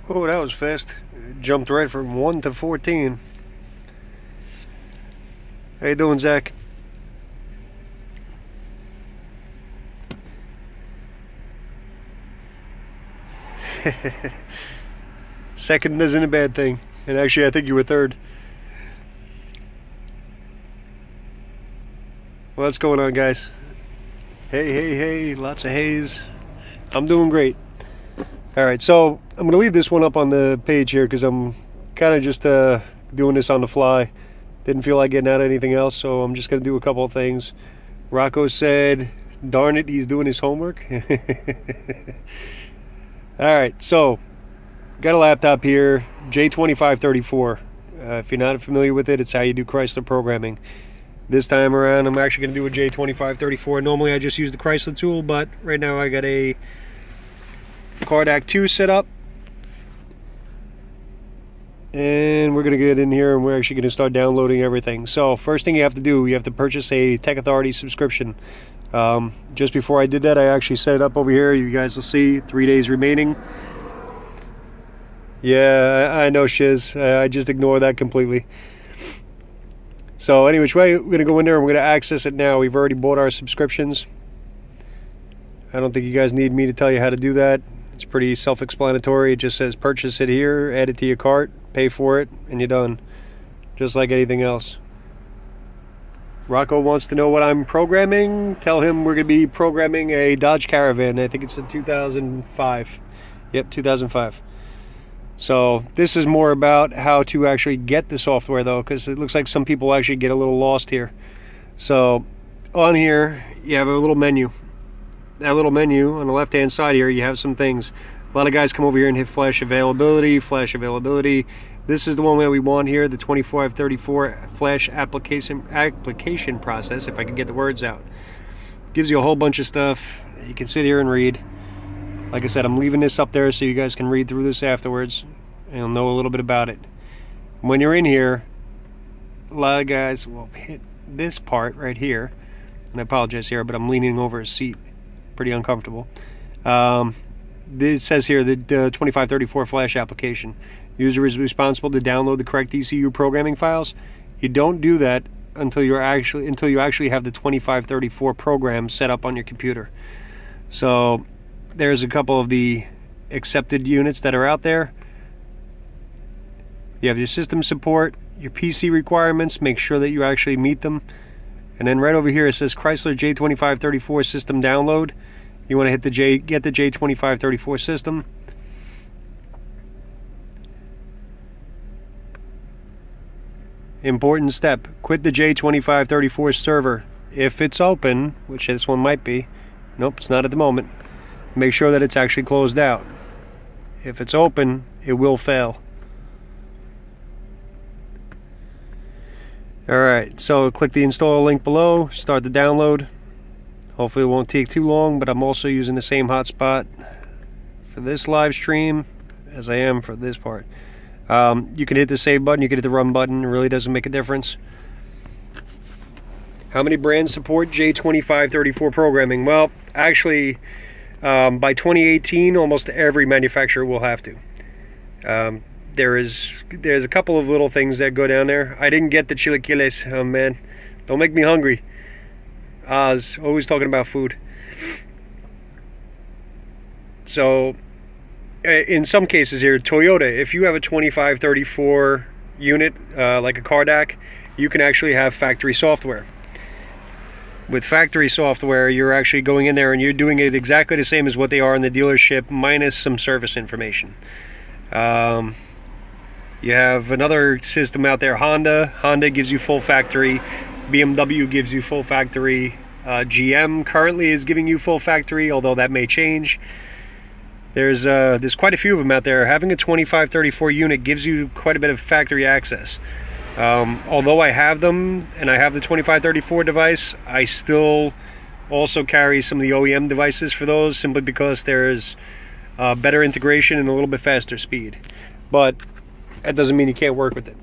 Oh, that was fast. Jumped right from 1 to 14. How you doing, Zach? Second isn't a bad thing. And actually, I think you were third. What's going on, guys? Hey, lots of haze. I'm doing great. Alright, so I'm going to leave this one up on the page here because I'm kind of just doing this on the fly. Didn't feel like getting out anything else, so I'm just going to do a couple of things. Rocco said, darn it, he's doing his homework. Alright, so got a laptop here, J2534. If you're not familiar with it, it's how you do Chrysler programming. This time around, I'm actually going to do a J2534. Normally, I just use the Chrysler tool, but right now I got a Cardac 2 set up. And we're going to get in here and we're actually going to start downloading everything. So, first thing you have to do, you have to purchase a Tech Authority subscription. Just before I did that, I actually set it up over here. You guys will see 3 days remaining. Yeah, I know, Shiz. I just ignore that completely. So anyway, we're going to go in there and we're going to access it now. We've already bought our subscriptions. I don't think you guys need me to tell you how to do that. It's pretty self-explanatory. It just says purchase it here, add it to your cart, pay for it, and you're done. Just like anything else. Rocco wants to know what I'm programming. Tell him we're going to be programming a Dodge Caravan. I think it's a 2005. Yep, 2005. So this is more about how to actually get the software, though, because it looks like some people actually get a little lost here. So on here, you have a little menu. That little menu on the left-hand side here, you have some things. A lot of guys come over here and hit flash availability. This is the one that we want here, the 2534 flash application process, if I can get the words out. Gives you a whole bunch of stuff. You can sit here and read. Like I said, I'm leaving this up there so you guys can read through this afterwards and you'll know a little bit about it. When you're in here, a lot of guys will hit this part right here. And I apologize here, but I'm leaning over a seat. Pretty uncomfortable. This says here the 2534 flash application. User is responsible to download the correct ECU programming files. You don't do that until you actually have the 2534 program set up on your computer. So there's a couple of the accepted units that are out there. You have your system support, your PC requirements, make sure that you actually meet them. And then right over here it says Chrysler J2534 system download. You want to hit the get the J2534 system. Important step, quit the J2534 server. If it's open, which this one might be, nope, it's not at the moment. Make sure that it's actually closed out. If it's open, it will fail. Alright, so click the install link below, start the download. Hopefully it won't take too long, but I'm also using the same hotspot for this live stream as I am for this part. You can hit the save button, you can hit the run button, it really doesn't make a difference. How many brands support J2534 programming? Well, actually, by 2018, almost every manufacturer will have to. There's a couple of little things that go down there. I didn't get the chilaquiles. Oh man, don't make me hungry. Oz, always talking about food. So, in some cases here, Toyota, if you have a 2534 unit, like a Cardac, you can actually have factory software. With factory software, you're actually going in there and you're doing it exactly the same as what they are in the dealership, minus some service information. You have another system out there, Honda gives you full factory, BMW gives you full factory, GM currently is giving you full factory, although that may change. There's quite a few of them out there. Having a 2534 unit gives you quite a bit of factory access. Although I have them and I have the 2534 device, I still also carry some of the OEM devices for those, simply because there's better integration and a little bit faster speed. But that doesn't mean you can't work with it.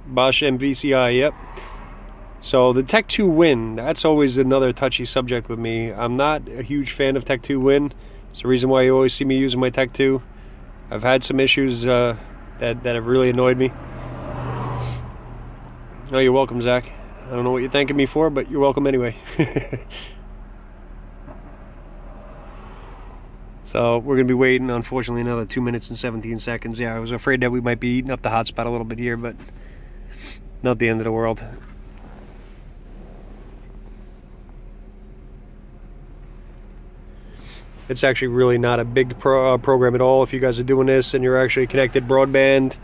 Bosch MVCI, yep. So the Tech 2 Win, that's always another touchy subject with me. I'm not a huge fan of Tech 2 Win. It's the reason why you always see me using my Tech 2. I've had some issues that have really annoyed me. Oh, you're welcome, Zach. I don't know what you're thanking me for, but you're welcome anyway. So we're going to be waiting, unfortunately, another 2 minutes and 17 seconds. Yeah, I was afraid that we might be eating up the hotspot a little bit here, but not the end of the world. It's actually really not a big program at all. If you guys are doing this and you're actually connected broadband,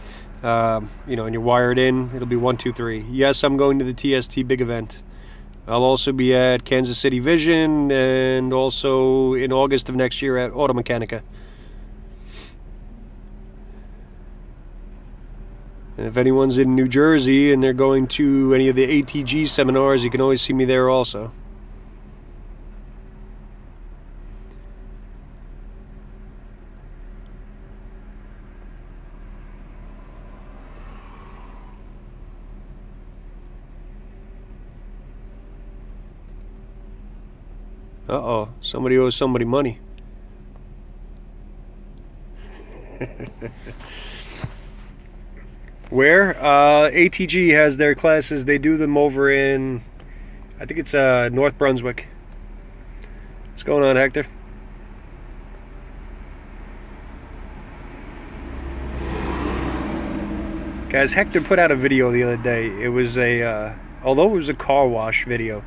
you know, and you're wired in, it'll be 1, 2, 3. Yes, I'm going to the TST big event. I'll also be at Kansas City Vision, and also in August of next year at Auto Mechanica. And if anyone's in New Jersey and they're going to any of the ATG seminars, you can always see me there also. Uh-oh, somebody owes somebody money. Where? ATG has their classes. They do them over in, I think it's North Brunswick. What's going on, Hector? Guys, Hector put out a video the other day. It was a, although it was a car wash video,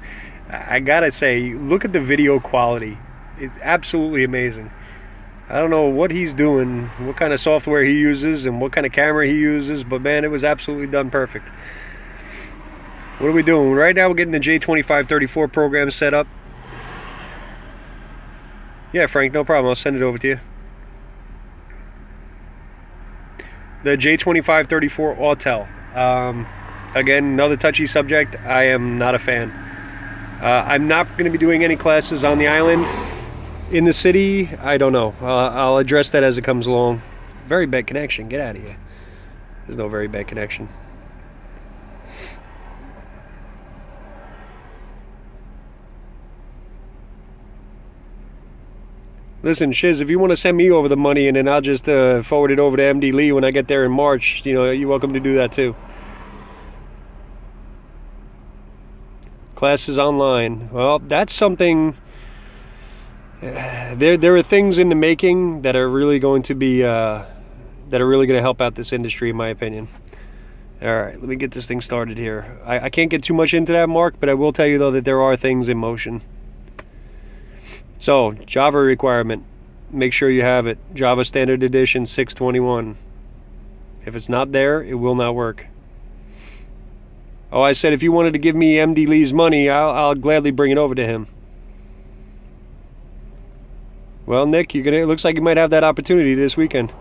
I gotta say, look at the video quality. It's absolutely amazing. I don't know what he's doing, what kind of software he uses, and what kind of camera he uses, but man, it was absolutely done perfect. What are we doing? Right now we're getting the J2534 program set up. Yeah, Frank, no problem. I'll send it over to you. The J2534 Autel. Again, another touchy subject. I am not a fan. I'm not going to be doing any classes on the island. In the city, I don't know. I'll address that as it comes along. Very bad connection. Get out of here. There's no very bad connection. Listen, Shiz, if you want to send me over the money and then I'll just forward it over to MD Lee when I get there in March, you know, you're welcome to do that too. Classes online. Well, that's something. There are things in the making that are really going to be that are really going to help out this industry, in my opinion. All right, let me get this thing started here. I can't get too much into that, Mark, but I will tell you though that there are things in motion. So, Java requirement. Make sure you have it. Java Standard Edition 621. If it's not there, it will not work. Oh, I said if you wanted to give me MD Lee's money, I'll gladly bring it over to him. Well, Nick, it looks like you might have that opportunity this weekend.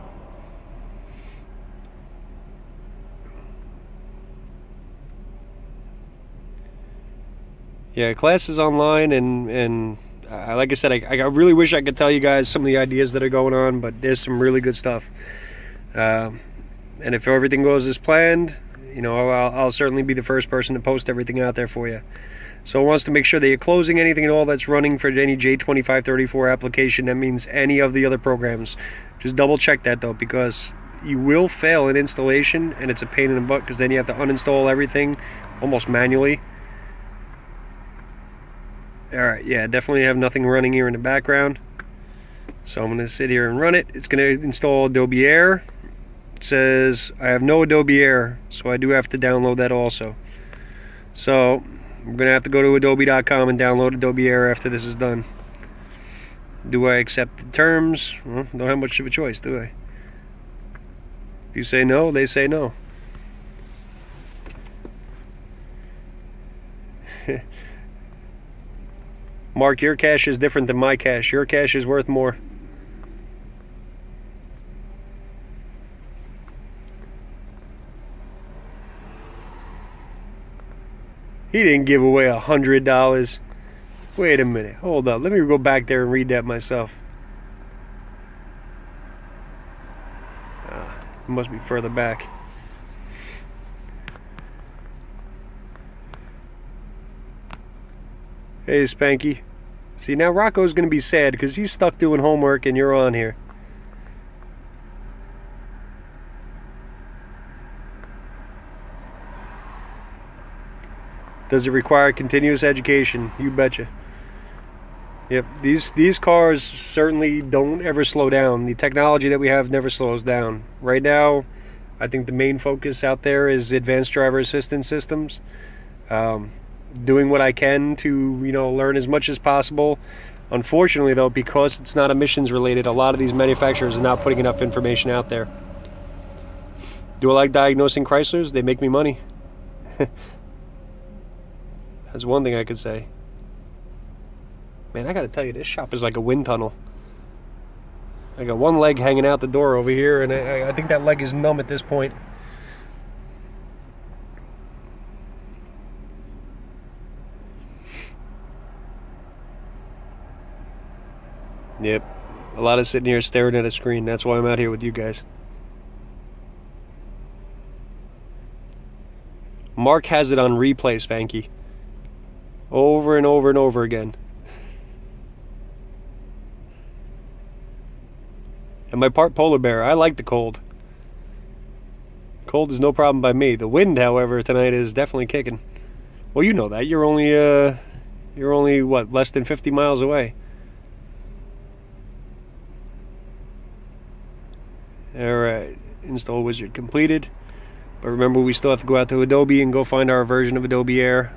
Yeah, classes online, and like I said, I really wish I could tell you guys some of the ideas that are going on, but there's some really good stuff. And if everything goes as planned, you know, I'll certainly be the first person to post everything out there for you. So it wants to make sure that you're closing anything at all that's running for any J2534 application. That means any of the other programs. Just double check that though, because you will fail in installation, and it's a pain in the butt because then you have to uninstall everything almost manually. Alright, yeah, definitely have nothing running here in the background. So I'm going to sit here and run it. It's going to install Adobe Air. It says I have no Adobe Air, so I do have to download that also. So I'm going to have to go to adobe.com and download Adobe Air after this is done. Do I accept the terms? Well, don't have much of a choice, do I? If you say no, they say no. Mark, your cash is different than my cash. Your cash is worth more. He didn't give away $100. Wait a minute. Hold up. Let me go back there and read that myself. It must be further back. Hey, Spanky. See, now Rocco's going to be sad because he's stuck doing homework and you're on here. Does it require continuous education? You betcha. Yep, these cars certainly don't ever slow down. The technology that we have never slows down. Right now, I think the main focus out there is advanced driver assistance systems. Doing what I can to, learn as much as possible. Unfortunately, though, because it's not emissions related, a lot of these manufacturers are not putting enough information out there. Do I like diagnosing Chryslers? They make me money. That's one thing I could say. Man, I gotta tell you, this shop is like a wind tunnel. I got one leg hanging out the door over here, and I think that leg is numb at this point. Yep, a lot of sitting here staring at a screen. That's why I'm out here with you guys. Mark has it on replay, Spanky. Over and over and over again. And my part polar bear, I like the cold. Cold is no problem by me. The wind, however, tonight is definitely kicking. Well, you know that. You're only what, less than 50 miles away. Alright, install wizard completed. But remember, we still have to go out to Adobe and go find our version of Adobe Air.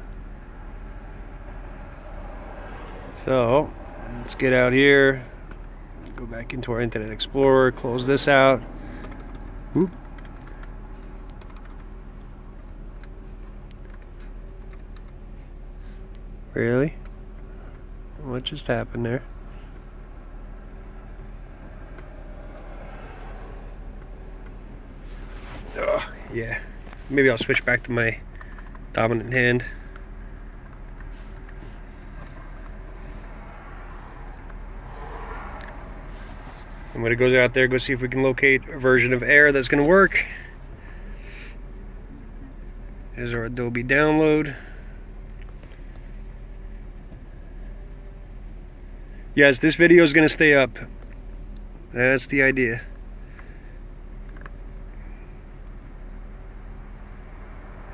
So, let's get out here. Go back into our Internet Explorer, close this out. Whoop. Really? What just happened there? Oh, yeah. Maybe I'll switch back to my dominant hand. I'm going to go out there, go see if we can locate a version of Air that's going to work. There's our Adobe download. Yes, this video is going to stay up. That's the idea.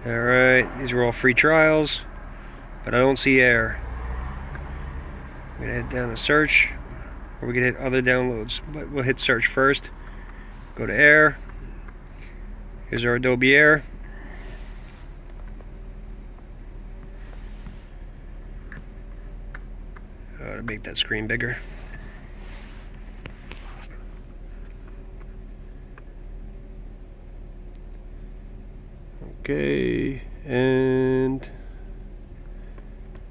Alright, these are all free trials, but I don't see Air. I'm going to head down to search. Or we can hit other downloads, but we'll hit search first. Go to Air. Here's our Adobe Air. To make that screen bigger. Okay, and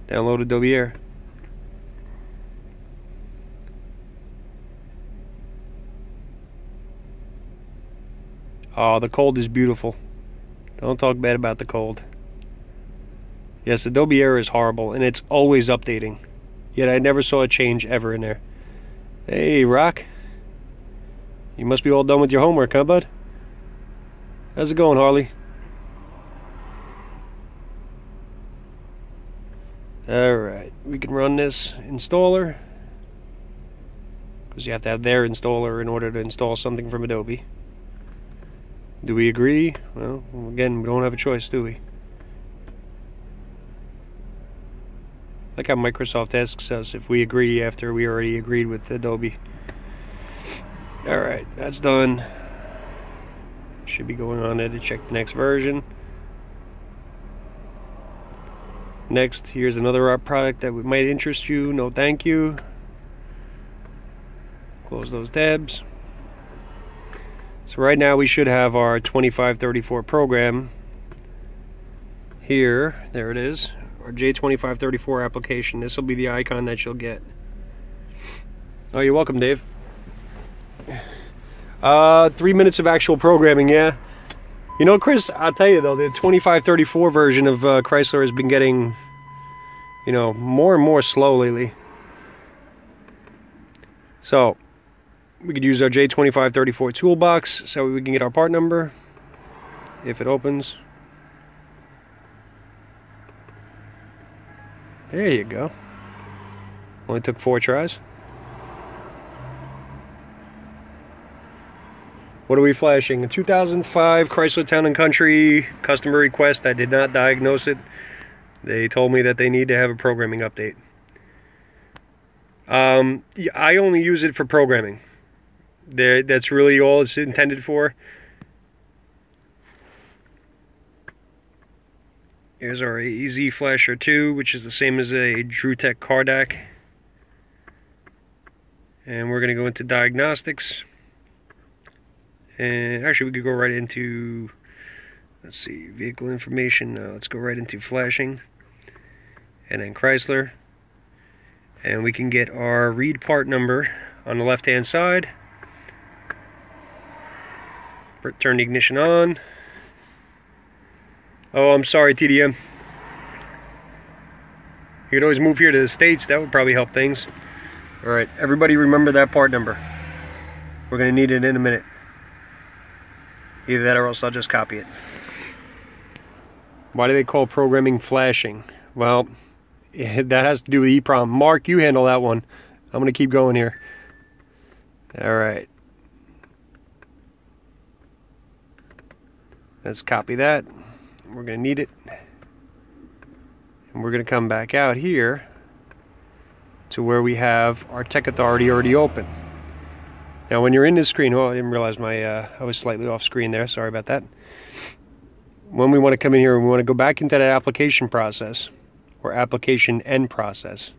download Adobe Air. Oh, the cold is beautiful. Don't talk bad about the cold. Yes, Adobe Air is horrible, and it's always updating. Yet I never saw a change ever in there. Hey, Rock. You must be all done with your homework, huh, bud? How's it going, Harley? Alright, we can run this installer. Because you have to have their installer in order to install something from Adobe. Do we agree? Well, again, we don't have a choice, do we? Like how Microsoft asks us if we agree after we already agreed with Adobe. Alright, that's done. Should be going on there to check the next version. Next, here's another product that might interest you. No thank you. Close those tabs. So right now we should have our 2534 program here. There it is. Our J2534 application. This will be the icon that you'll get. Oh, you're welcome, Dave. 3 minutes of actual programming, yeah. You know, Chris, I'll tell you though, the 2534 version of Chrysler has been getting, more and more slow lately. So, we could use our J2534 toolbox so we can get our part number if it opens. There you go. Only took 4 tries. What are we flashing? A 2005 Chrysler Town & Country, customer request. I did not diagnose it. They told me that they need to have a programming update. I only use it for programming. That's really all it's intended for. Here's our AEZ Flasher 2, which is the same as a DrewTech Cardac. And we're going to go into diagnostics. And actually, we could go right into, let's see, vehicle information. Let's go right into flashing. And then Chrysler. And we can get our read part number on the left-hand side. Turn the ignition on. Oh, I'm sorry, TDM. You could always move here to the States. That would probably help things. All right, everybody remember that part number. We're going to need it in a minute. Either that or else I'll just copy it. Why do they call programming flashing? Well, that has to do with EEPROM. Mark, you handle that one. I'm going to keep going here. All right. Let's copy that. We're going to need it. And we're going to come back out here to where we have our Tech Authority already open. Now when you're in this screen, oh, I didn't realize I was slightly off screen there, sorry about that. When we want to come in here, we want to go back into that application process, or application end process.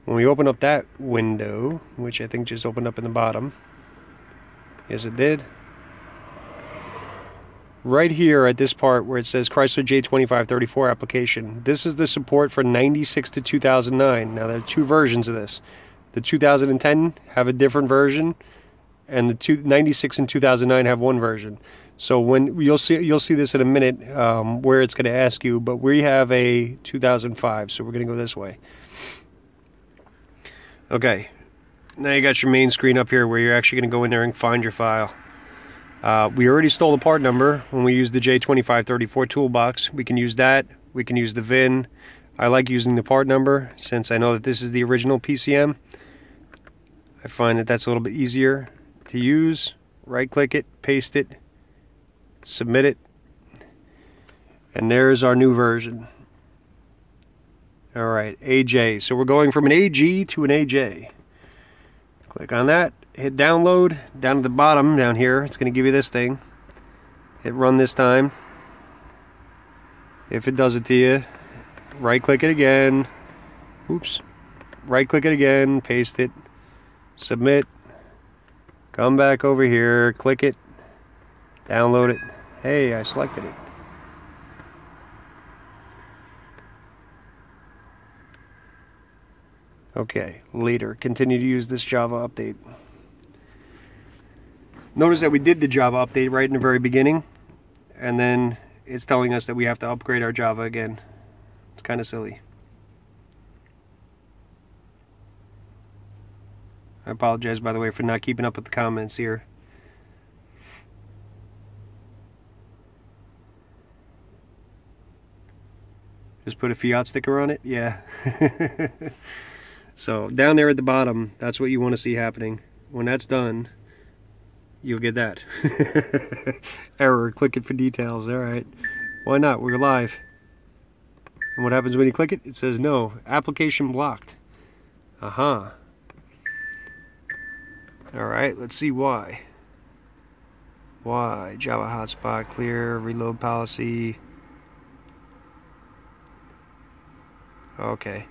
When we open up that window, which I think just opened up in the bottom, yes it did. Right here at this part where it says Chrysler J2534 application, this is the support for 96 to 2009. Now there are 2 versions of this. The 2010 have a different version, and the 96 and 2009 have one version. So when you'll see this in a minute where it's going to ask you, but we have a 2005, so we're going to go this way. Okay, now you got your main screen up here where you're actually going to go in there and find your file. We already stole the part number when we used the J2534 toolbox. We can use that. We can use the VIN. I like using the part number since I know that this is the original PCM. I find that that's a little bit easier to use. Right click it, paste it, submit it, and there's our new version. Alright, AJ. So we're going from an AG to an AJ. Click on that, hit download. Down at the bottom down here, it's going to give you this thing. Hit run this time. If it does it to you, right click it again. Oops. Right click it again, paste it, submit. Come back over here, click it, download it. Hey, I selected it. Okay, later, continue to use this Java update. Notice that we did the Java update right in the very beginning, and then it's telling us that we have to upgrade our Java again. It's kind of silly. I apologize, by the way, for not keeping up with the comments here. Just put a Fiat sticker on it? Yeah. So down there at the bottom, that's what you want to see happening. When that's done, you'll get that. Error, click it for details. Alright. Why not? We're live. And what happens when you click it? It says no, application blocked. Aha. Alright, let's see why. Why? Java hotspot, clear, reload policy. Okay.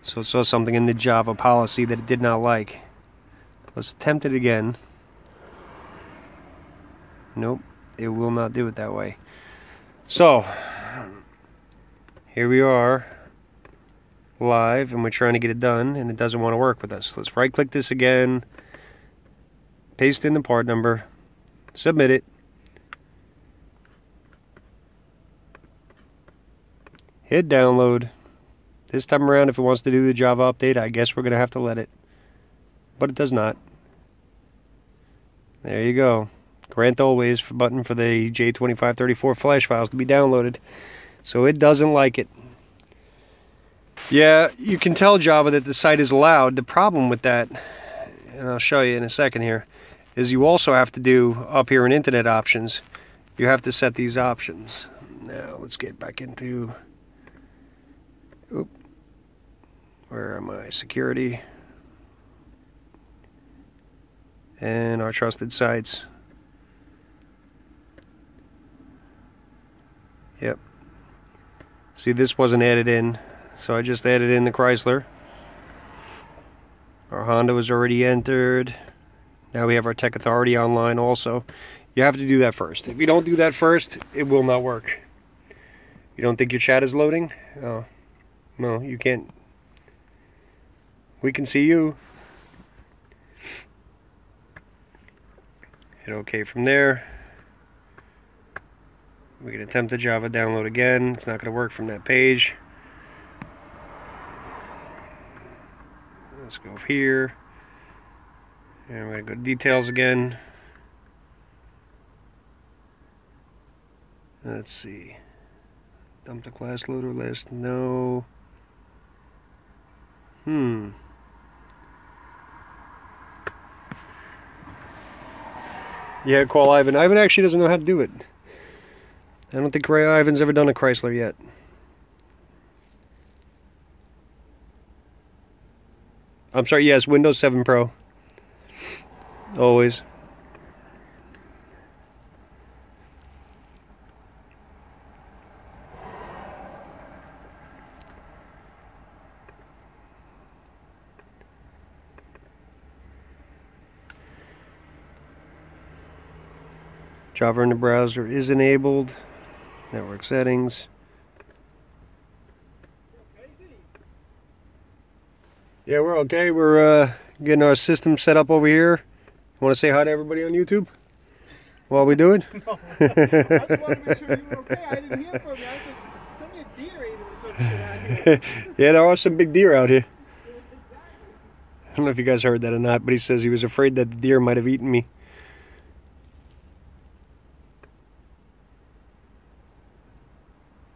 So it saw something in the Java policy that it did not like. Let's attempt it again. Nope, it will not do it that way. So, here we are, live, and we're trying to get it done, and it doesn't want to work with us. Let's right click this again, paste in the part number, submit it, hit download. This time around, if it wants to do the Java update, I guess we're going to have to let it. But it does not. There you go. Grant always button for the J2534 flash files to be downloaded. So it doesn't like it. Yeah, you can tell Java that the site is allowed. The problem with that, and I'll show you in a second here, is you also have to do up here in Internet Options, you have to set these options. Now let's get back into, where am I? Security. And our trusted sites. Yep. See, this wasn't added in, so I just added in the Chrysler. Our Honda was already entered. Now we have our Tech Authority online also. You have to do that first. If you don't do that first, it will not work. You don't think your chat is loading? Oh, no, you can't. We can see you. Hit OK from there. We can attempt the Java download again. It's not going to work from that page. Let's go here. And we're going to go to details again. Let's see. Dump the class loader list. No. Yeah, call Ivan. Ivan actually doesn't know how to do it. I don't think Ivan's ever done a Chrysler yet. I'm sorry, yes, Windows 7 Pro. Always. Java in the browser is enabled. Network settings. Yeah, we're okay. We're getting our system set up over here. You want to say hi to everybody on YouTube while we do it? No, I just wanted to make sure you were okay. I didn't hear from you. I was like, tell me a deer ate or some shit out here. Yeah, there are some big deer out here. I don't know if you guys heard that or not, but he says he was afraid that the deer might have eaten me.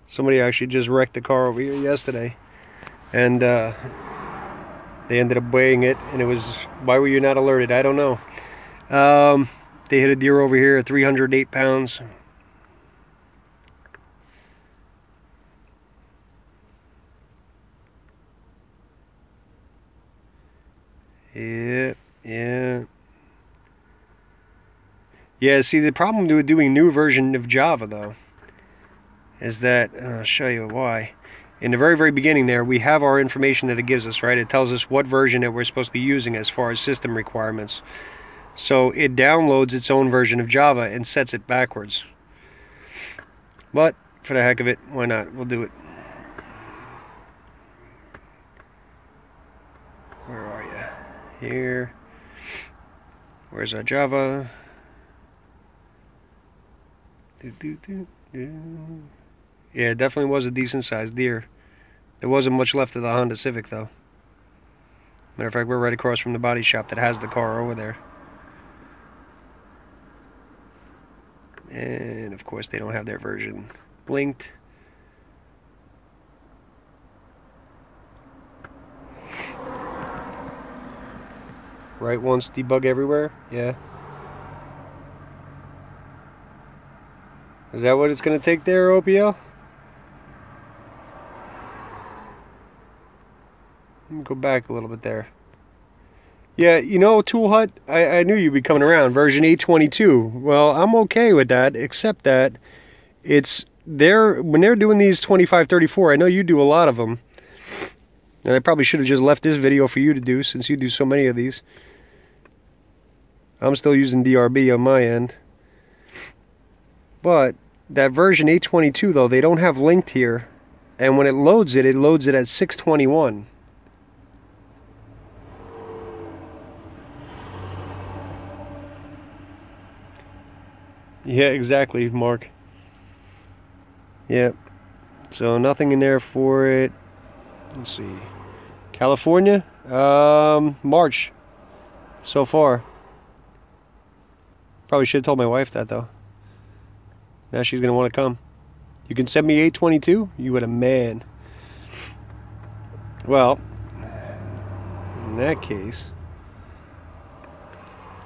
Somebody actually just wrecked the car over here yesterday, and they ended up weighing it, and it was, why were you not alerted? I don't know. They hit a deer over here at 308 pounds. Yeah. Yeah, see, the problem with doing new version of Java, though, is that, I'll show you why. In the very, very beginning there, we have our information that it gives us, right? It tells us what version that we're supposed to be using as far as system requirements. So it downloads its own version of Java and sets it backwards. But, for the heck of it, why not? We'll do it. Where are you? Here. Where's our Java? Yeah, it definitely was a decent sized deer. There wasn't much left of the Honda Civic, though. Matter of fact, we're right across from the body shop that has the car over there. And, of course, they don't have their version linked. Write once, debug everywhere? Yeah. Is that what it's going to take there, OPL? Let me go back a little bit there. Yeah, you know, Tool Hut, I knew you'd be coming around. Version 8.22. Well, I'm okay with that, except that it's when they're doing these 2534, I know you do a lot of them. And I probably should have just left this video for you to do, since you do so many of these. I'm still using DRB on my end. But that version 8.22, though, they don't have linked here. And when it loads it at 621. Yeah, exactly, Mark. Yep. So nothing in there for it. Let's see. California? March. So far. Probably should have told my wife that, though. Now she's going to want to come. You can send me 8.22? You would a man. Well, in that case,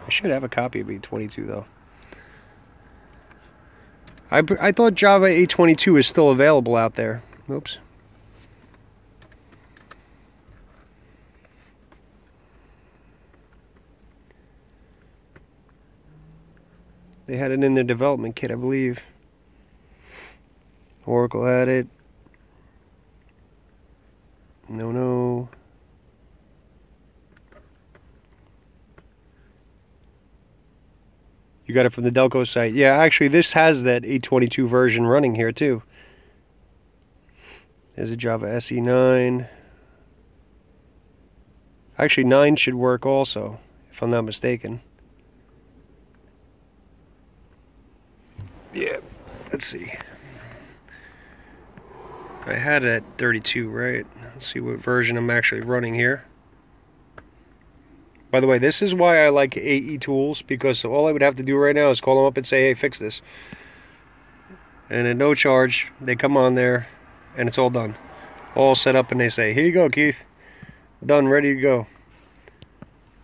I should have a copy of 822 though. I thought Java 822 is still available out there. Oops. They had it in their development kit, I believe. Oracle had it. No. You got it from the Delco site. Yeah, actually, this has that 822 version running here, too. There's a Java SE9. Actually, 9 should work also, if I'm not mistaken. Yeah, let's see. I had it at 32, right? Let's see what version I'm actually running here. By the way, this is why I like AE Tools, because all I would have to do right now is call them up and say, hey, fix this. And at no charge, they come on there, and it's all done. All set up, and they say, here you go, Keith. Done, ready to go.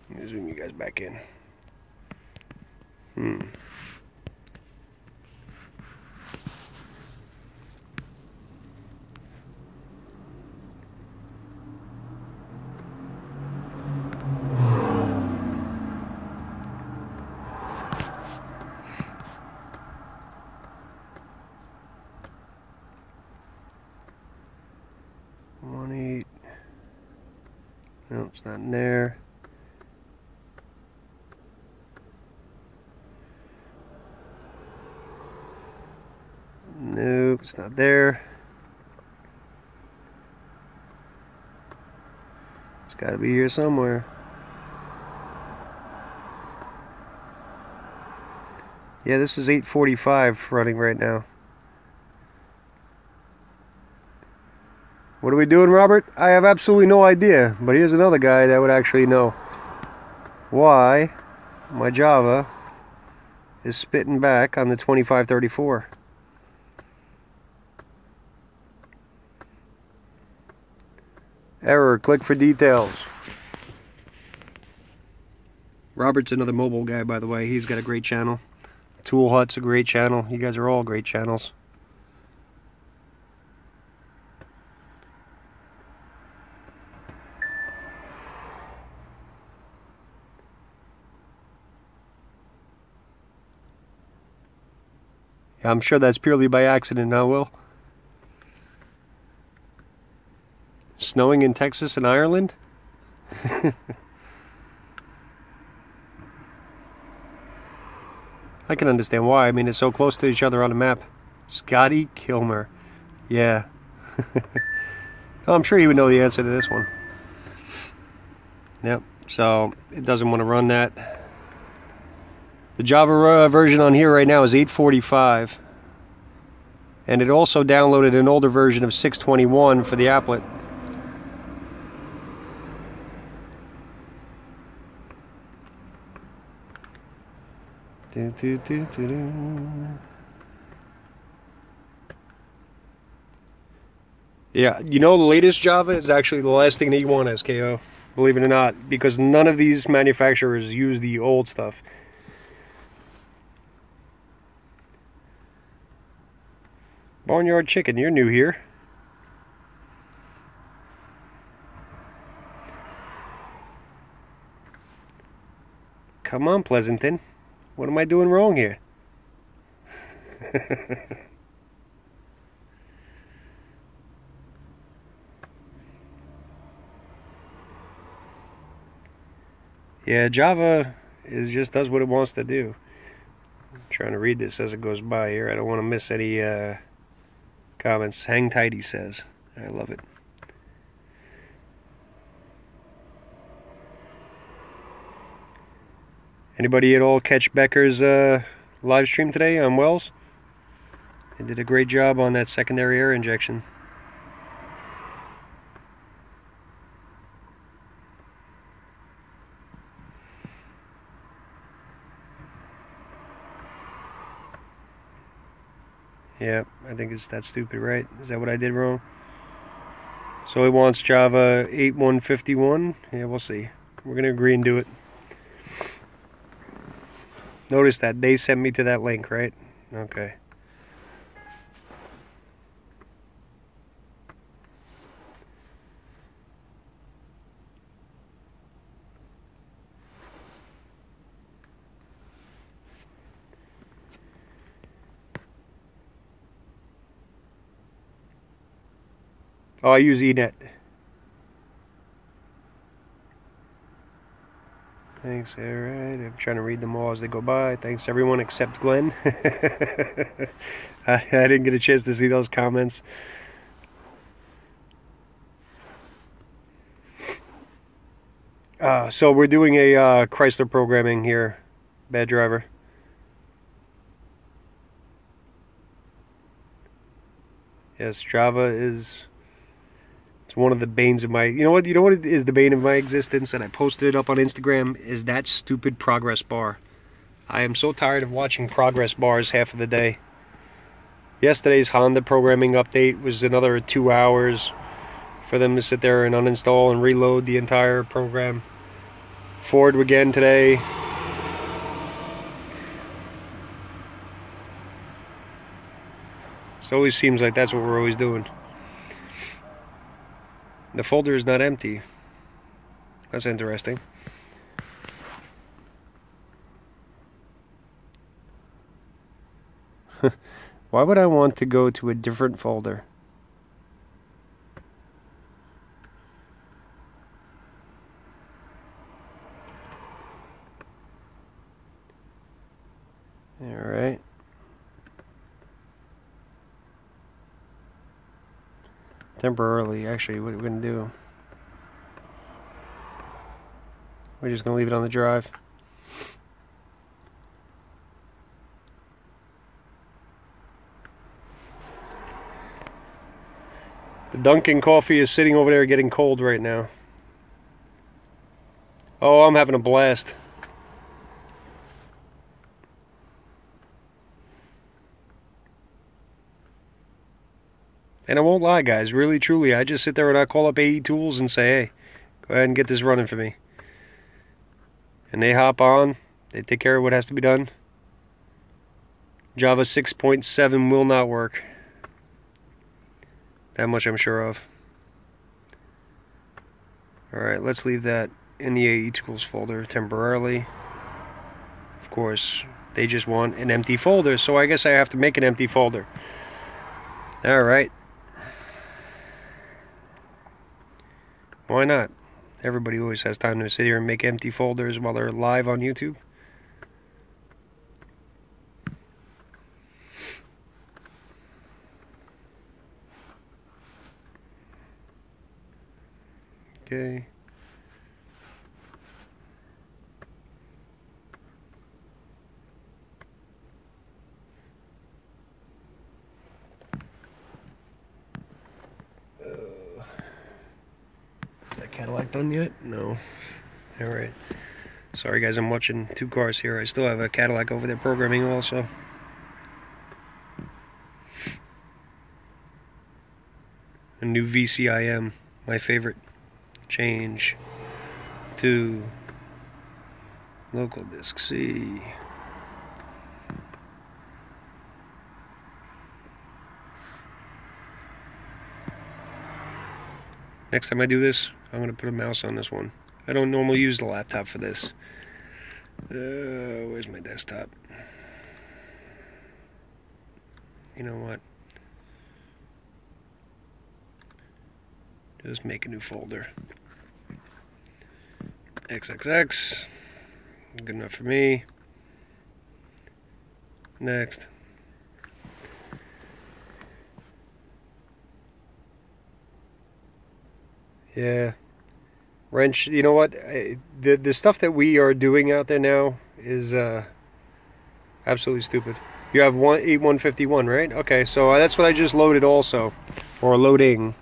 Let me zoom you guys back in. 1.8. No, it's not in there. Nope, it's not there. It's got to be here somewhere. Yeah, this is 845 running right now. What are we doing, Robert? I have absolutely no idea, but here's another guy that would actually know why my Java is spitting back on the 2534. Error, click for details. Robert's another mobile guy, by the way. He's got a great channel. Tool Hut's a great channel. You guys are all great channels. Yeah, I'm sure that's purely by accident now, Will. Snowing in Texas and Ireland? I can understand why. I mean, it's so close to each other on the map. Scotty Kilmer. Yeah. Oh, I'm sure he would know the answer to this one. Yep. So, it doesn't want to run that. The Java version on here right now is 845. And it also downloaded an older version of 621 for the applet. Yeah, you know, the latest Java is actually the last thing that you want as KO, believe it or not, because none of these manufacturers use the old stuff. Barnyard Chicken, you're new here. Come on, Pleasanton. What am I doing wrong here? Yeah, Java just does what it wants to do. I'm trying to read this as it goes by here. I don't want to miss any comments. Hang tight, he says. I love it. Anybody at all catch Becker's live stream today on Wells? They did a great job on that secondary air injection. Yeah, I think it's that stupid, right? Is that what I did wrong? So he wants Java 8.151. Yeah, we'll see. We're going to agree and do it. Notice that they sent me to that link, right? Okay. Oh, I use eNet. Thanks, alright. I'm trying to read them all as they go by. Thanks, everyone except Glenn. I didn't get a chance to see those comments. So we're doing a Chrysler programming here. Bad driver. Yes, Java is... It's one of the banes of my... You know what is the bane of my existence? And I posted it up on Instagram. Is that stupid progress bar. I am so tired of watching progress bars half of the day. Yesterday's Honda programming update was another 2 hours for them to sit there and uninstall and reload the entire program. Ford again today. It always seems like that's what we're always doing. The folder is not empty. That's interesting. Why would I want to go to a different folder? Alright. Temporarily, actually, what we're going to do. We're just going to leave it on the drive. The Dunkin' coffee is sitting over there getting cold right now. Oh, I'm having a blast. And I won't lie, guys, really, truly, I just sit there and I call up AE Tools and say, hey, go ahead and get this running for me. And they hop on, they take care of what has to be done. Java 6.7 will not work. That much I'm sure of. Alright, let's leave that in the AE Tools folder temporarily. Of course, they just want an empty folder, so I guess I have to make an empty folder. Alright. Why not? Everybody always has time to sit here and make empty folders while they're live on YouTube. Okay. Is that Cadillac done yet? No. Alright. Sorry guys, I'm watching two cars here. I still have a Cadillac over there programming also. A new VCIM, my favorite. Change to local disk C. Next time I do this, I'm going to put a mouse on this one. I don't normally use the laptop for this. Where's my desktop? You know what? Just make a new folder. XXX. Good enough for me. Next. Yeah. Wrench, you know what? The stuff that we are doing out there now is absolutely stupid. You have 8.151, right? Okay, so that's what I just loaded also. Or loading.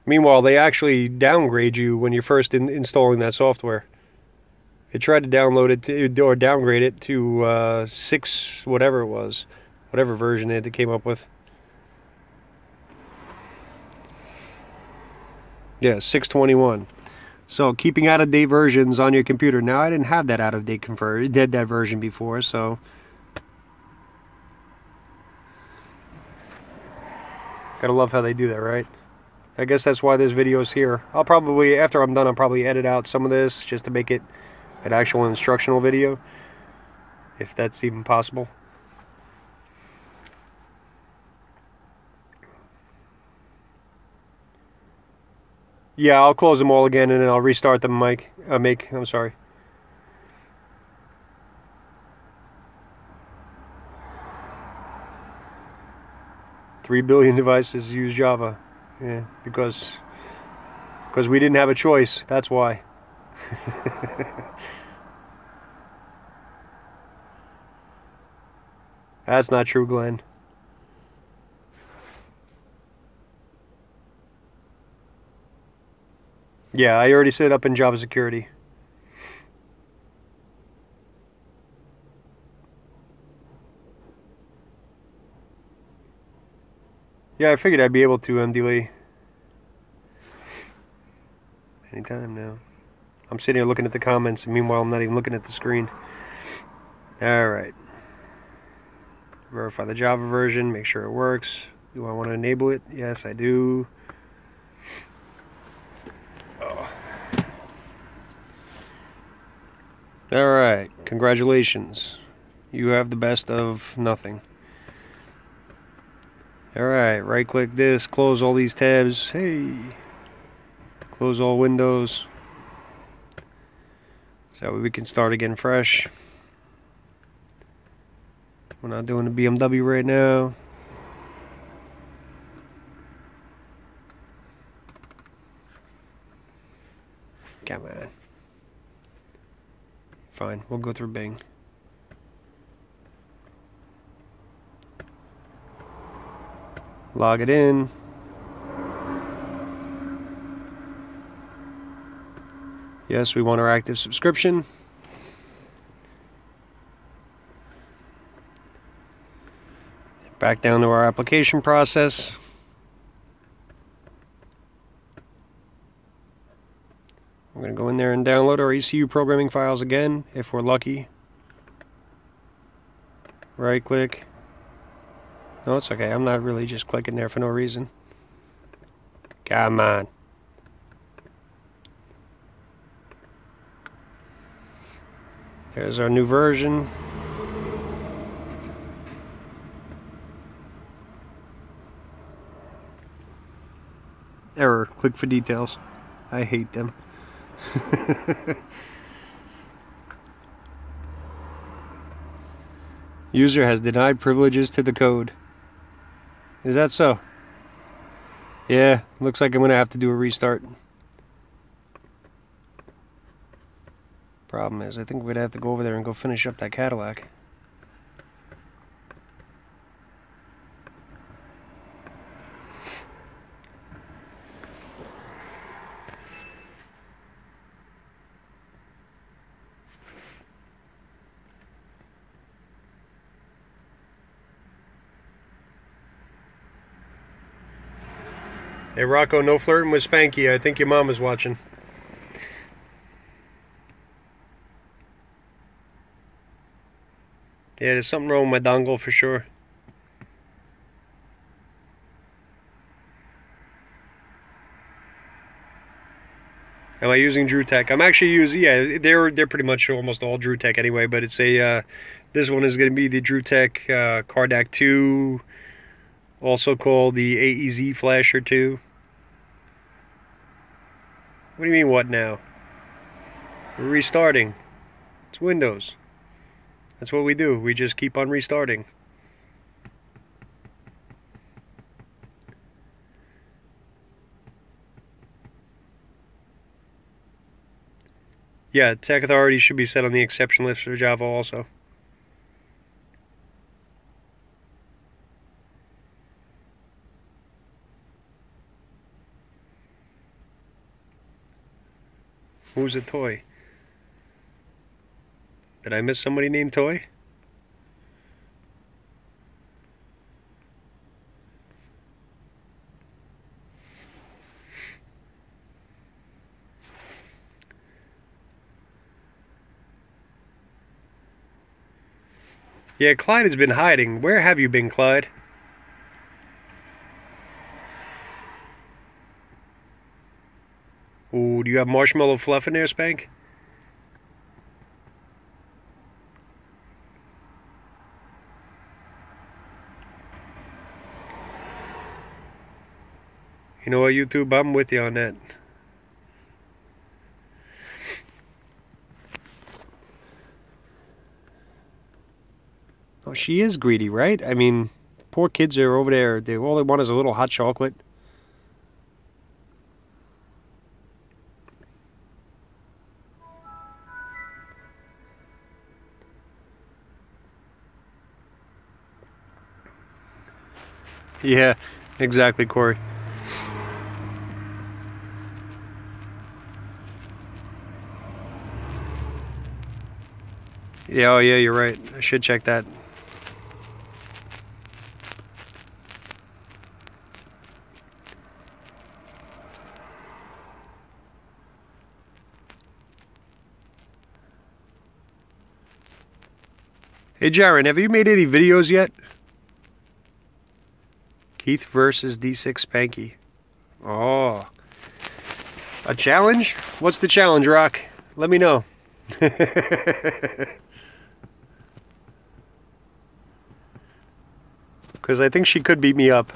Meanwhile, they actually downgrade you when you're first installing that software. They tried to download it to, or downgrade it to 6, whatever it was. Whatever version it came up with. Yeah, 621. So keeping out-of-date versions on your computer. Now I didn't have that out-of-date converter. It did that version before, so gotta love how they do that, right? I guess that's why this video is here. I'll probably, after I'm done, I'll probably edit out some of this just to make it an actual instructional video, if that's even possible. Yeah, I'll close them all again and then I'll restart them, I'm sorry. $3 billion devices use Java. Yeah, because we didn't have a choice. That's why. That's not true, Glenn. Yeah, I already set it up in Java Security. Yeah, I figured I'd be able to, MD anytime now. I'm sitting here looking at the comments, and meanwhile I'm not even looking at the screen. Alright. Verify the Java version, make sure it works. Do I want to enable it? Yes, I do. Oh. Alright, congratulations. You have the best of nothing. Alright, right click this, close all these tabs. Hey! Close all windows. So we can start again fresh. We're not doing a BMW right now. Come on. Fine, we'll go through Bing. Log it in. Yes, we want our active subscription. Back down to our application process. We're going to go in there and download our ECU programming files again, if we're lucky. Right click. No, it's okay. I'm not really just clicking there for no reason. Come on. There's our new version. Error. Click for details. I hate them. User has denied privileges to the code. Is that so? Yeah, looks like I'm going to have to do a restart. Problem is, I think we're going to have to go over there and go finish up that Cadillac. Hey Rocco, no flirting with Spanky. I think your mom is watching. Yeah, there's something wrong with my dongle for sure. Am I using DrewTech? I'm actually using, yeah, they're pretty much almost all DrewTech anyway, but it's a, this one is going to be the DrewTech Cardac 2, also called the AEZ Flasher 2. What do you mean, what now? We're restarting. It's Windows. That's what we do. We just keep on restarting. Yeah, Tech Authority should be set on the exception list for Java also. Who's a toy? Did I miss somebody named Toy? Yeah, Clyde has been hiding. Where have you been, Clyde? Ooh, do you have marshmallow fluff in there, Spank? You know what, YouTube? I'm with you on that. Oh, she is greedy, right? I mean, poor kids are over there. All they want is a little hot chocolate. Yeah, exactly, Corey. Yeah, oh yeah, you're right. I should check that. Hey, Jaron, have you made any videos yet? Keith versus D6 Spanky. Oh. A challenge? What's the challenge, Rock? Let me know. Because I think she could beat me up.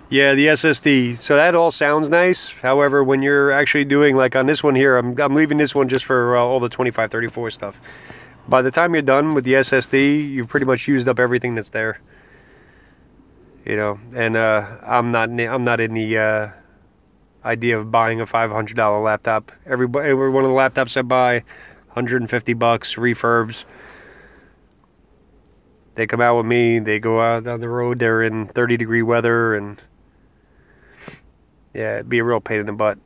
Yeah, the SSD. So that all sounds nice. However, when you're actually doing, like on this one here, I'm leaving this one just for all the 2534 stuff. By the time you're done with the SSD, you've pretty much used up everything that's there. You know, and I'm not in the idea of buying a $500 laptop. Every one of the laptops I buy, $150 refurbs. They come out with me. They go out on the road. They're in 30-degree weather, and yeah, it'd be a real pain in the butt.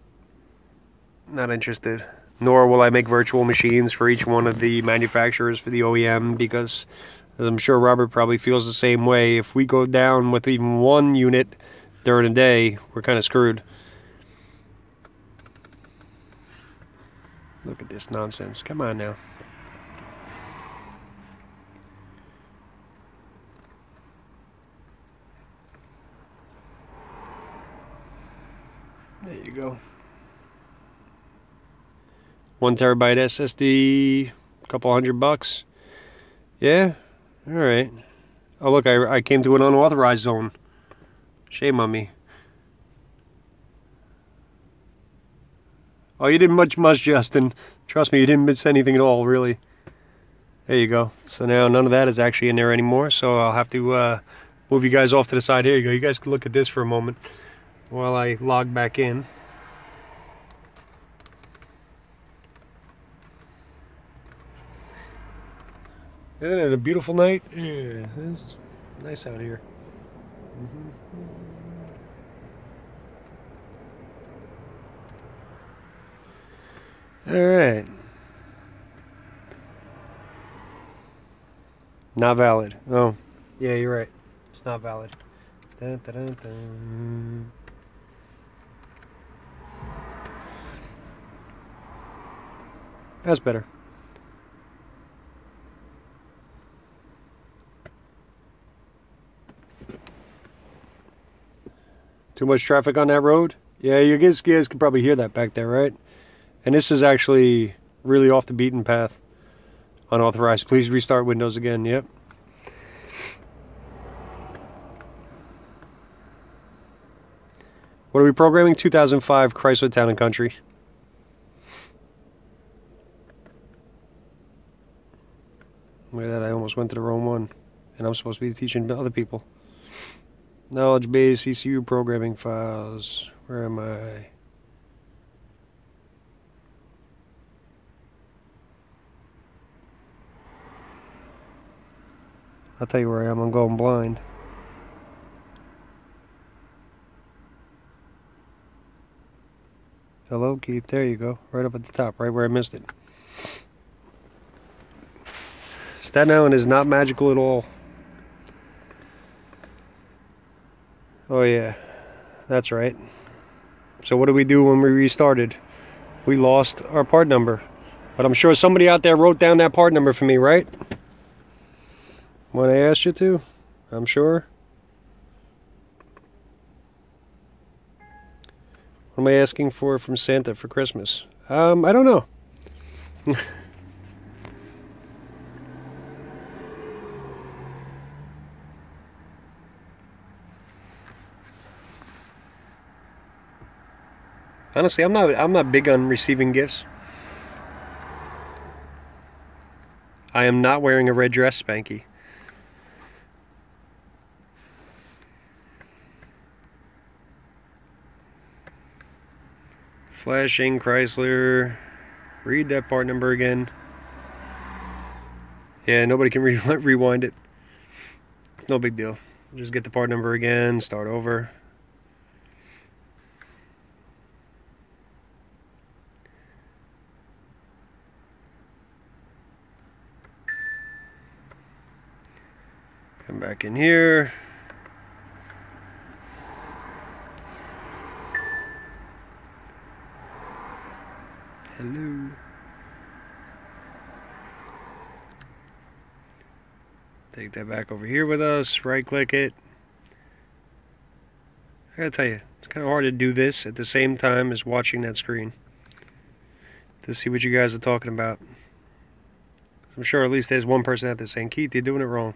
Not interested. Nor will I make virtual machines for each one of the manufacturers for the OEM, because, as I'm sure Robert probably feels the same way, if we go down with even one unit during a day, we're kind of screwed. Look at this nonsense. Come on now. There you go. 1 terabyte SSD, a couple $100. Yeah, all right. Oh look, I came to an unauthorized zone. Shame on me. Oh, you didn't much, Justin. Trust me, you didn't miss anything at all, really. There you go. So now none of that is actually in there anymore, so I'll have to move you guys off to the side. Here you go. You guys can look at this for a moment while I log back in. Isn't it a beautiful night? Yeah, it's nice out here. All right. Not valid. Oh, yeah, you're right. It's not valid. Dun, dun, dun, dun. That's better. Too much traffic on that road? Yeah, you guys can probably hear that back there, right? And this is actually really off the beaten path. Unauthorized. Please restart Windows again. Yep. What are we programming? 2005 Chrysler Town & Country. Look at that, I almost went to the wrong one. And I'm supposed to be teaching other people. Knowledge base, ECU programming files. Where am I? I'll tell you where I am. I'm going blind. Hello, Keith. There you go. Right up at the top, right where I missed it. Staten Island is not magical at all. Oh, yeah. That's right. So what did we do when we restarted? we lost our part number. But I'm sure somebody out there wrote down that part number for me, right? When I asked you to, I'm sure. What am I asking for from Santa for Christmas? I don't know. Honestly, I'm not big on receiving gifts. I am not wearing a red dress, Spanky. Flashing Chrysler. Read that part number again. Yeah, nobody can rewind it. It's no big deal. Just get the part number again, start over. Come back in here. Hello. Take that back over here with us, right click it. I gotta tell you, it's kind of hard to do this at the same time as watching that screen to see what you guys are talking about. I'm sure at least there's one person out there saying, Keith, you're doing it wrong.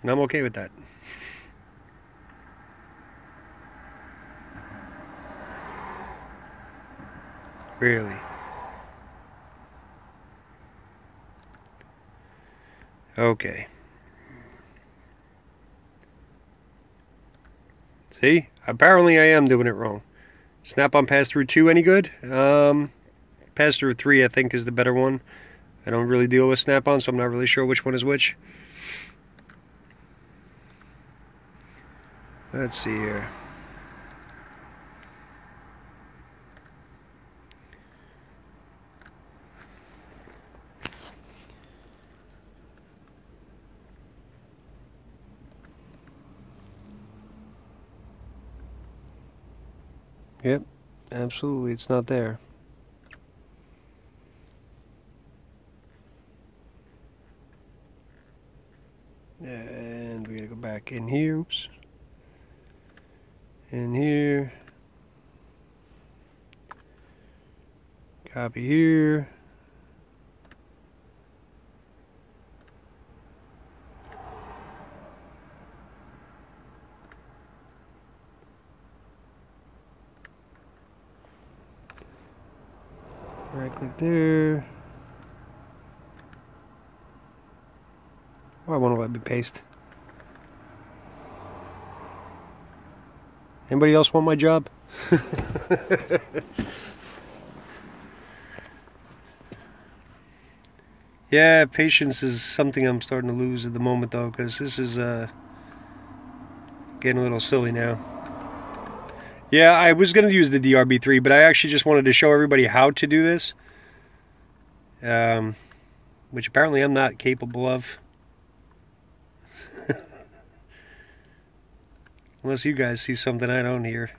And I'm okay with that. Really. Okay. See? Apparently I am doing it wrong. Snap-on pass-through 2 any good? Pass-through 3 I think is the better one. I don't really deal with snap-on, so I'm not really sure which one is which. Let's see here. Yep, absolutely, it's not there. And we gotta go back in here, oops. In here. Copy here. Right click there. Oh, I want to let me paste. Anybody else want my job? Yeah, patience is something I'm starting to lose at the moment though, because this is getting a little silly now. Yeah, I was going to use the DRB3, but I actually just wanted to show everybody how to do this. Which apparently I'm not capable of. Unless you guys see something I don't hear.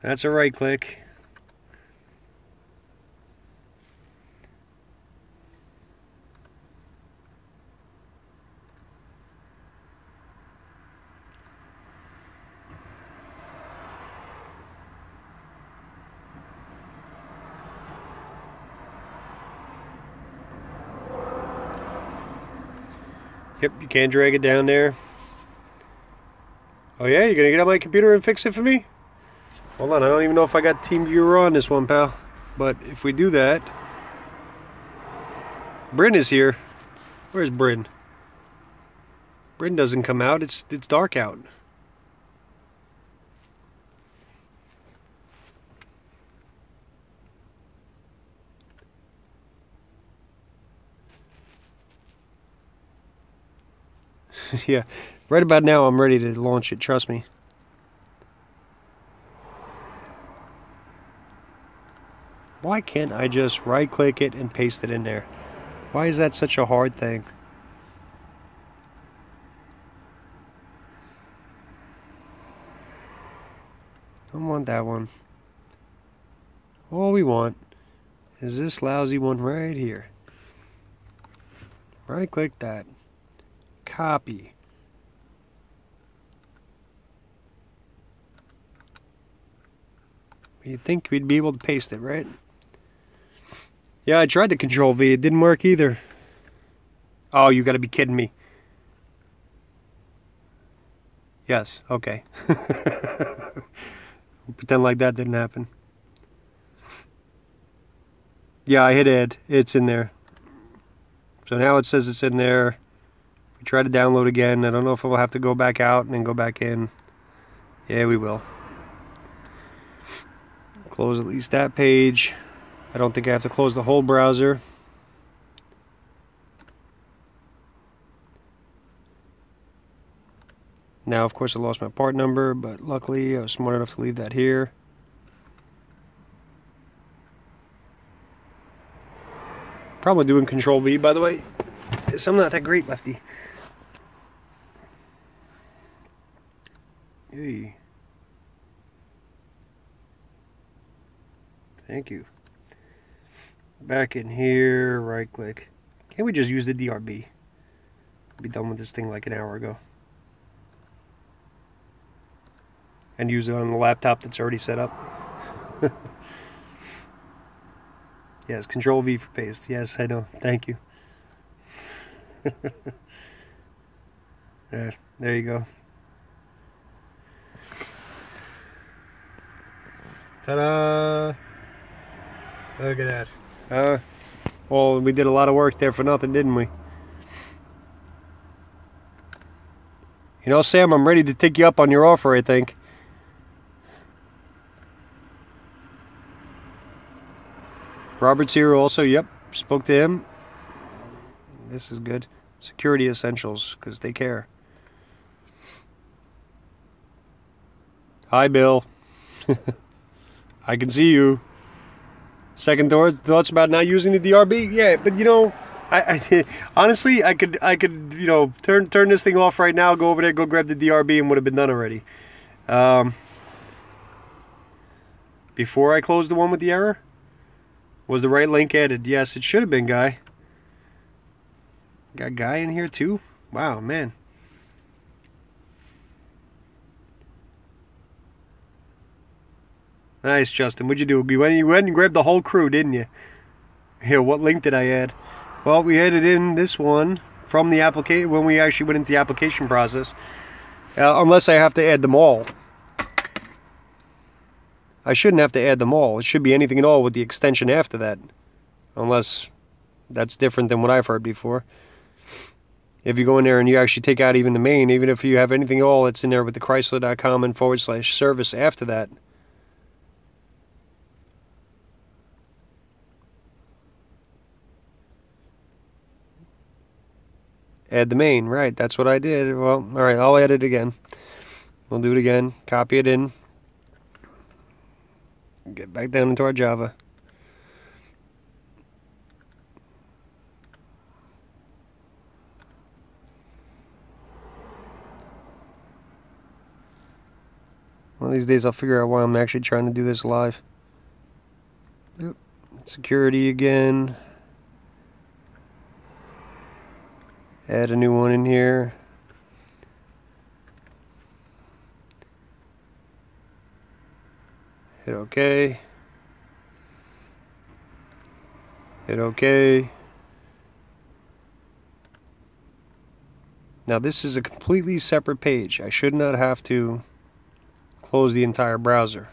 That's a right click. Yep, you can drag it down there. Oh yeah, you're gonna get on my computer and fix it for me? Hold on, I don't even know if I got TeamViewer on this one, pal. But if we do that... Bryn is here. Where's Bryn? Bryn doesn't come out, it's dark out. Yeah, right about now I'm ready to launch it, trust me. Why can't I just right click it and paste it in there? Why is that such a hard thing? Don't want that one. All we want is this lousy one right here. Right click that. Copy. You'd think we'd be able to paste it, right? Yeah, I tried to Control V. It didn't work either. Oh, you gotta be kidding me. Yes, okay. Pretend like that didn't happen. Yeah, I hit add. It's in there. So now it says it's in there. We try to download again. I don't know if we'll have to go back out and then go back in. Yeah, we will. Close at least that page. I don't think I have to close the whole browser. Now, of course, I lost my part number, but luckily I was smart enough to leave that here. Probably doing Control V, by the way, is I'm not that great, lefty. Hey. Thank you. Back in here, right click. Can't we just use the DRB? Be done with this thing like an hour ago. And use it on the laptop that's already set up. Yes, Control V for paste. Yes, I know. Thank you. There you go. Ta-da! Look at that. Well, we did a lot of work there for nothing, didn't we? You know, Sam, I'm ready to take you up on your offer, I think. Robert's here also. Yep, spoke to him. This is good. Security Essentials, because they care. Hi, Bill. I can see you. Second thoughts about not using the DRB? Yeah, but you know, I honestly, I could, you know, turn this thing off right now, go over there, go grab the DRB, and would have been done already. Before I closed the one with the error, was the right link added? Yes, it should have been, Guy. Got Guy in here too? Wow, man. Nice, Justin. What'd you do? You went and grabbed the whole crew, didn't you? Here, what link did I add? Well, we added in this one from the application when we actually went into the application process. Unless I have to add them all. I shouldn't have to add them all. It should be anything at all with the extension after that. Unless that's different than what I've heard before. If you go in there and you actually take out even the main, even if you have anything at all, it's in there with the Chrysler.com and /service after that. Add the main, right, that's what I did. Well, alright, I'll add it again. We'll do it again, copy it in. Get back down into our Java. One of these days I'll figure out why I'm actually trying to do this live. Yep. Security again. Add a new one in here. Hit OK. Hit OK. Now this is a completely separate page. I should not have to close the entire browser.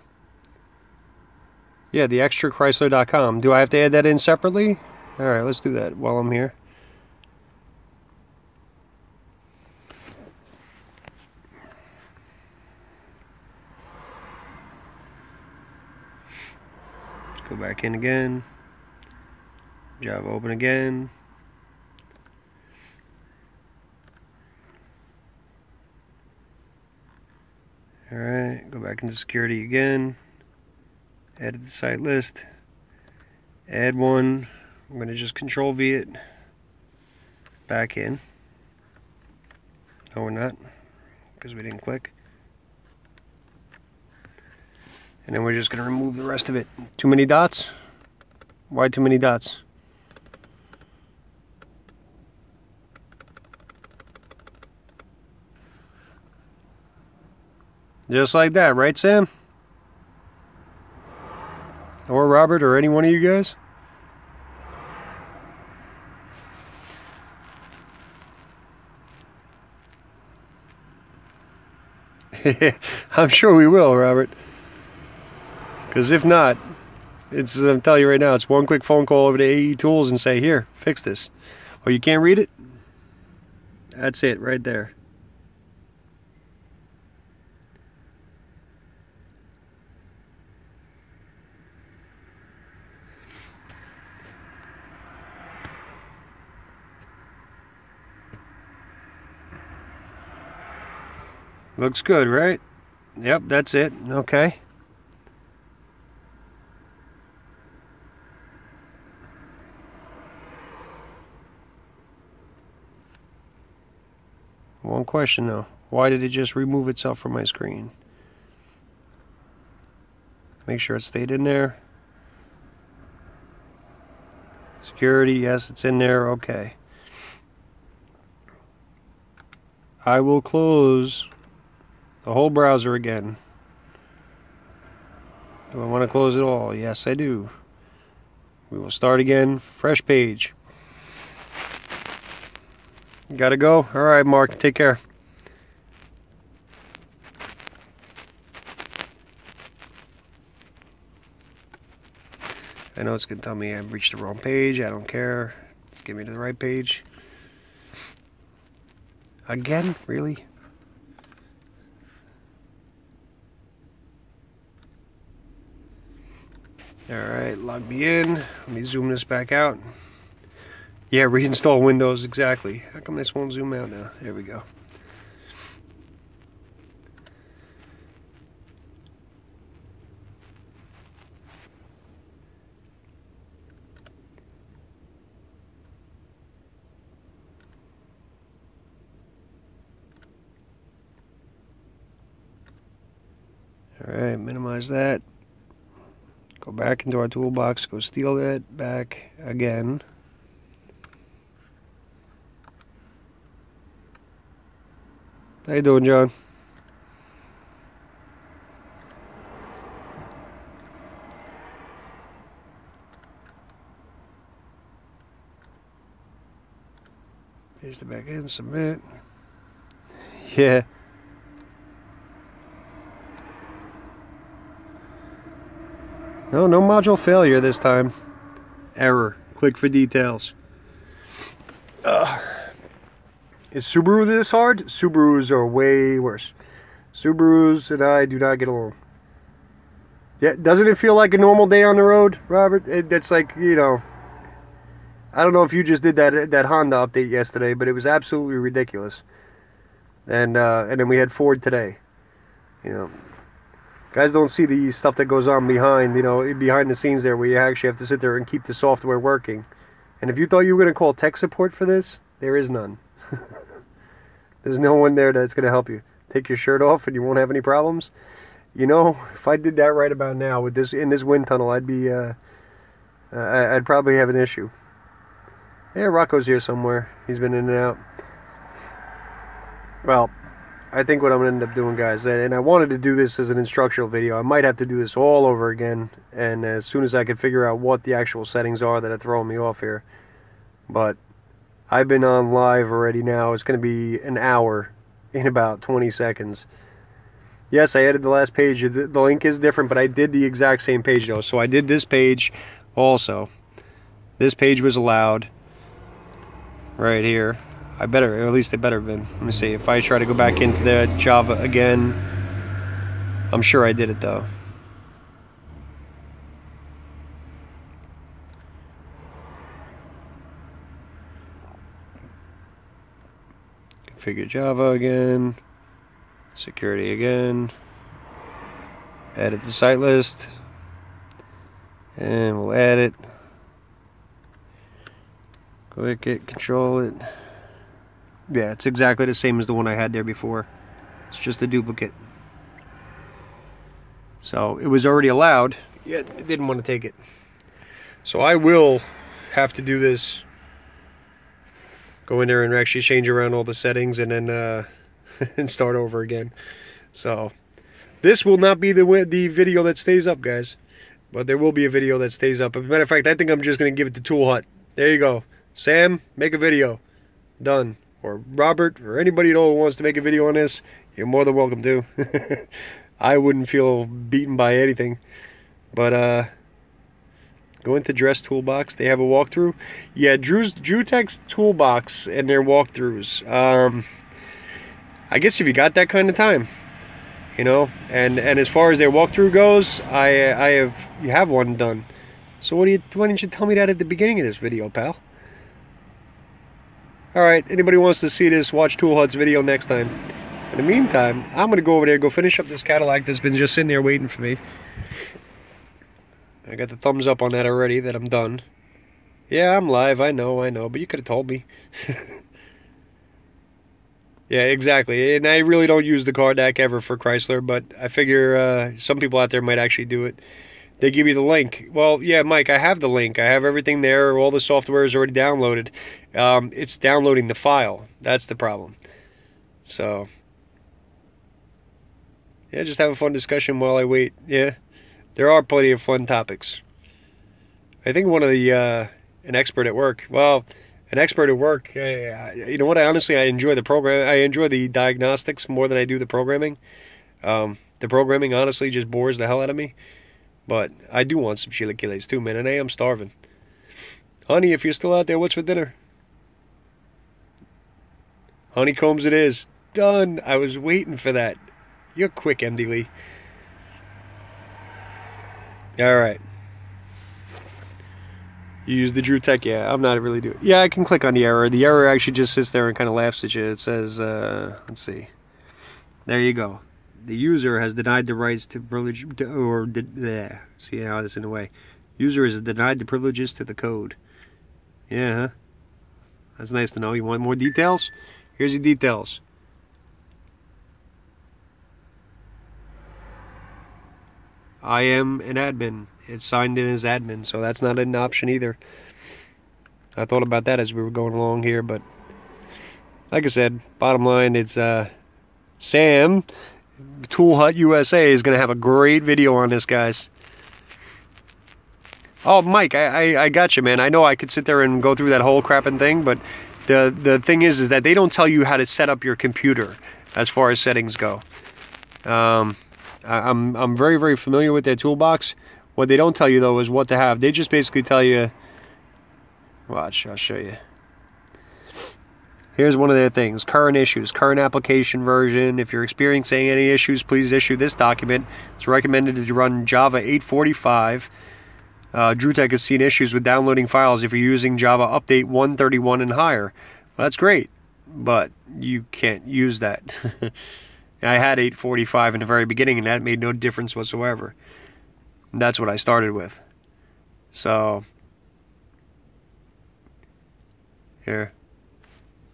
Yeah, the extra Chrysler.com. Do I have to add that in separately? Alright, let's do that while I'm here. Let's go back in again. Java open again. Alright, go back into security again. Edit the site list. Add one. I'm going to just Control V it. Back in. No, we're not, because we didn't click. And then we're just going to remove the rest of it. Too many dots? Why too many dots? Just like that, right, Sam? Or Robert, or any one of you guys? I'm sure we will, Robert. Because if not, I'm telling you right now, it's one quick phone call over to AE Tools and say, here, fix this. Oh, you can't read it? That's it right there. Looks good, right? Yep, that's it. Okay. One question though. Why did it just remove itself from my screen? Make sure it stayed in there. Security, yes, it's in there. Okay. I will close the whole browser again. Do I want to close it all? Yes, I do. We will start again. Fresh page. Gotta go? Alright, Mark. Take care. I know it's going to tell me I've reached the wrong page. I don't care. Just get me to the right page. Again? Really? Alright, log me in. Let me zoom this back out. Yeah, reinstall Windows, exactly. How come this won't zoom out now? There we go. Alright, minimize that. Go back into our toolbox, go steal that back again. How you doing, John? Paste it back in, submit. Yeah. No module failure this time. Error. Click for details. Is Subaru this hard? Subarus are way worse. Subarus and I do not get along. Yeah, doesn't it feel like a normal day on the road, Robert? That's like, you know, I don't know if you just did that Honda update yesterday, but it was absolutely ridiculous. And then we had Ford today. You know, guys don't see the stuff that goes on behind the scenes there, where you actually have to sit there and keep the software working. And if you thought you were going to call tech support for this, there is none. There's no one there that's going to help you. Take your shirt off and you won't have any problems. You know, if I did that right about now with this in this wind tunnel, I'd probably have an issue. Yeah, Rocco's here somewhere. He's been in and out. Well, I think what I'm going to end up doing, guys, and I wanted to do this as an instructional video. I might have to do this all over again, and as soon as I can figure out what the actual settings are that are throwing me off here. But I've been on live already now. It's going to be an hour in about 20 seconds. Yes, I added the last page. The link is different, but I did the exact same page, though. So I did this page also. This page was allowed right here. Or at least it better have been. Let me see. If I try to go back into the Java again, I'm sure I did it, though. Configure Java again. Security again. Edit the site list. And we'll add it. Click it, control it. Yeah, it's exactly the same as the one I had there before. It's just a duplicate. So it was already allowed, yet it didn't want to take it. So I will have to do this. Go in there and actually change around all the settings and then and start over again. So this will not be the video that stays up, guys. But there will be a video that stays up. As a matter of fact, I think I'm just going to give it to Tool Hut. There you go. Sam, make a video. Done. Or Robert, or anybody at all who wants to make a video on this, you're more than welcome to. I wouldn't feel beaten by anything. But, go into Dress Toolbox. They have a walkthrough. Yeah, DrewTech's Toolbox and their walkthroughs. I guess if you got that kind of time, you know, and as far as their walkthrough goes, you have one done. So why didn't you tell me that at the beginning of this video, pal? All right, anybody wants to see this, watch Tool Hut's video next time. In the meantime, I'm gonna go over there, go finish up this Cadillac that's been just sitting there waiting for me. I got the thumbs up on that already, that I'm done. Yeah, I'm live, I know, but you could have told me. Yeah, exactly, and I really don't use the card deck ever for Chrysler, but I figure some people out there might actually do it. They give you the link. Well, yeah, Mike, I have the link. I have everything there. All the software is already downloaded. It's downloading the file. That's the problem. So, yeah, just have a fun discussion while I wait. Yeah, there are plenty of fun topics. I think one of the, an expert at work, well, an expert at work, you know what, I enjoy the program. I enjoy the diagnostics more than I do the programming. The programming honestly just bores the hell out of me. But I do want some chilaquiles too, man, and I am starving. Honey, if you're still out there, what's for dinner? Honeycombs it is. Done. I was waiting for that. You're quick, MD Lee. Alright. You use the DrewTech? Yeah, I'm not really doing it. Yeah, I can click on the error. The error actually just sits there and kind of laughs at you. It says, let's see. There you go. The user has denied the rights to privilege, see how this in the way. User has denied the privileges to the code. Yeah, huh? That's nice to know. You want more details? Here's your details. I am an admin. It's signed in as admin, so that's not an option either. I thought about that as we were going along here, but like I said, bottom line, it's Sam. Tool Hut USA is going to have a great video on this, guys. Oh, Mike, I got you, man. I know I could sit there and go through that whole crapping thing, but the thing is that they don't tell you how to set up your computer as far as settings go. I'm very, very familiar with their toolbox. What they don't tell you, though, is what to have. They just basically tell you... Watch, I'll show you. Here's one of their things. Current issues. Current application version. If you're experiencing any issues, please issue this document. It's recommended to run Java 845. DrewTech has seen issues with downloading files if you're using Java Update 131 and higher. Well, that's great, but you can't use that. I had 845 in the very beginning, and that made no difference whatsoever. And that's what I started with. So, here.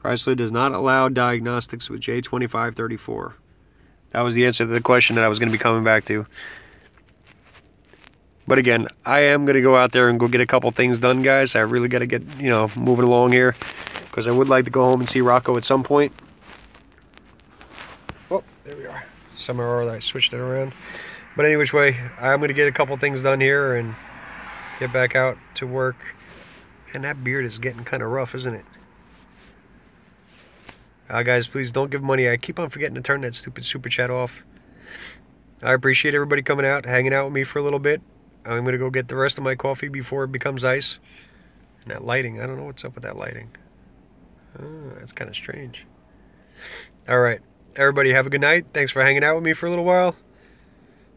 Chrysler does not allow diagnostics with J2534. That was the answer to the question that I was going to be coming back to. But again, I am going to go out there and go get a couple things done, guys. I really got to get, you know, moving along here, because I would like to go home and see Rocco at some point. Oh, there we are. Somehow I switched it around. But any which way, I'm going to get a couple things done here and get back out to work. And that beard is getting kind of rough, isn't it? Guys, please don't give money. I keep on forgetting to turn that stupid super chat off. I appreciate everybody coming out, hanging out with me for a little bit. I'm going to go get the rest of my coffee before it becomes ice. And that lighting, I don't know what's up with that lighting. Oh, that's kind of strange. All right. Everybody have a good night. Thanks for hanging out with me for a little while.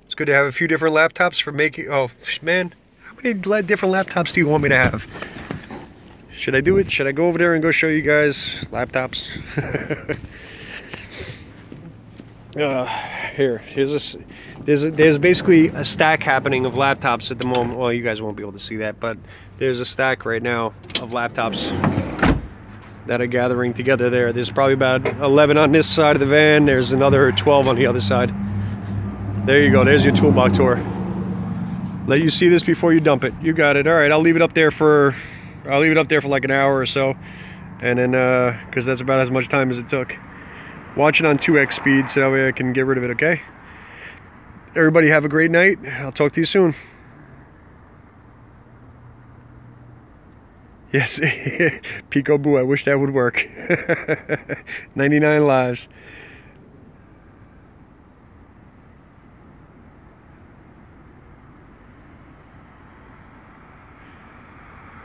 It's good to have a few different laptops for making... Oh, man. How many different laptops do you want me to have? Should I do it? Should I go over there and go show you guys laptops? There's basically a stack happening of laptops at the moment. Well, you guys won't be able to see that, but there's a stack right now of laptops that are gathering together there. There's probably about 11 on this side of the van. There's another 12 on the other side. There you go. There's your toolbox tour. Let you see this before you dump it. You got it. All right, I'll leave it up there for like an hour or so, and then because that's about as much time as it took. Watch it on 2x speed so that way I can get rid of it. Okay. Everybody have a great night. I'll talk to you soon. Yes, Peekaboo, I wish that would work. 99 lives.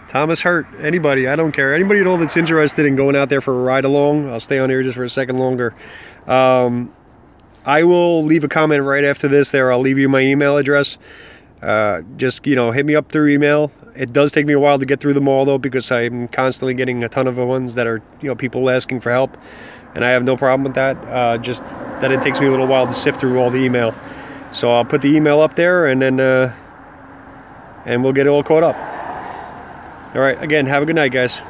Thomas Hurt, anybody, I don't care. Anybody at all that's interested in going out there for a ride along, I'll stay on here just for a second longer. I will leave a comment right after this there. I'll leave you my email address. Just, you know, hit me up through email. It does take me a while to get through them all, though, because I'm constantly getting a ton of ones that are, you know, people asking for help. And I have no problem with that. Just that it takes me a little while to sift through all the email. So I'll put the email up there, and then and we'll get it all caught up. All right, again, have a good night, guys.